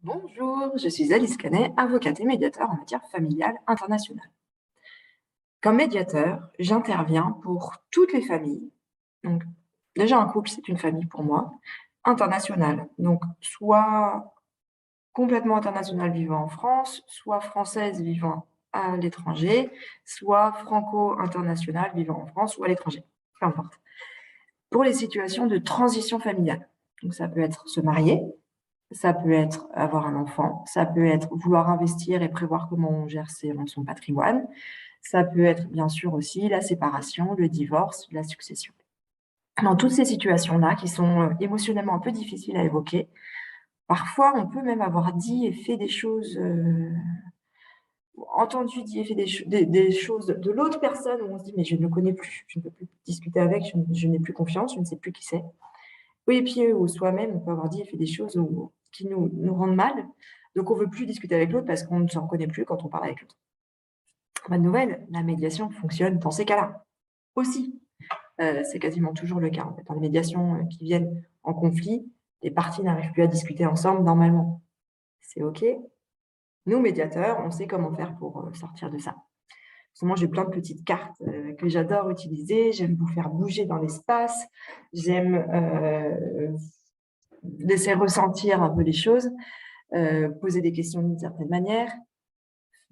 Bonjour, je suis Alice Canet, avocate et médiateur en matière familiale internationale. Comme médiateur, j'interviens pour toutes les familles. Donc, déjà, un couple, c'est une famille pour moi, internationale. Donc, soit complètement internationale vivant en France, soit française vivant à l'étranger, soit franco-internationale vivant en France ou à l'étranger. Peu importe. Pour les situations de transition familiale. Donc, ça peut être se marier, ça peut être avoir un enfant, ça peut être vouloir investir et prévoir comment on gère son patrimoine. Ça peut être bien sûr aussi la séparation, le divorce, la succession. Dans toutes ces situations-là, qui sont émotionnellement un peu difficiles à évoquer, parfois on peut même avoir dit et fait des choses, entendu dit et fait des choses de l'autre personne où on se dit mais je ne le connais plus, je ne peux plus discuter avec, je n'ai plus confiance, je ne sais plus qui c'est. Oui, et puis ou soi-même, on peut avoir dit et fait des choses qui nous rendent mal. Donc, on ne veut plus discuter avec l'autre parce qu'on ne s'en reconnaît plus quand on parle avec l'autre. Bonne nouvelle, la médiation fonctionne dans ces cas-là aussi. C'est quasiment toujours le cas. En fait. Dans les médiations qui viennent en conflit, les parties n'arrivent plus à discuter ensemble normalement. C'est OK. Nous, médiateurs, on sait comment faire pour sortir de ça. Moi, j'ai plein de petites cartes que j'adore utiliser. J'aime vous faire bouger dans l'espace. J'aime laisser ressentir un peu les choses, poser des questions d'une certaine manière,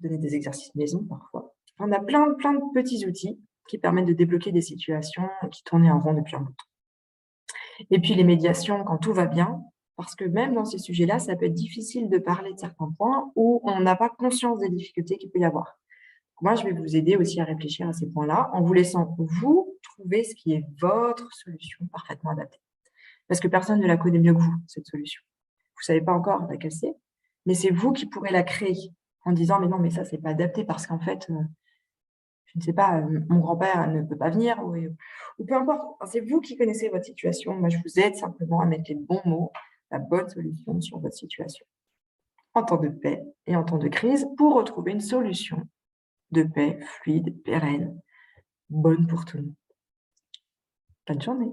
donner des exercices maison parfois. On a plein de petits outils qui permettent de débloquer des situations qui tournaient en rond depuis un bout de temps. Et puis les médiations quand tout va bien, parce que même dans ces sujets-là, ça peut être difficile de parler de certains points où on n'a pas conscience des difficultés qu'il peut y avoir. Moi, je vais vous aider aussi à réfléchir à ces points-là en vous laissant, vous, trouver ce qui est votre solution parfaitement adaptée. Parce que personne ne la connaît mieux que vous, cette solution. Vous savez pas encore laquelle c'est, mais c'est vous qui pourrez la créer en disant: «Mais non, mais ça, c'est pas adapté parce qu'en fait, je ne sais pas, mon grand-père ne peut pas venir» ou peu importe. Enfin, c'est vous qui connaissez votre situation. Moi, je vous aide simplement à mettre les bons mots, la bonne solution sur votre situation, en temps de paix et en temps de crise, pour retrouver une solution de paix fluide, pérenne, bonne pour tout le monde. Bonne journée.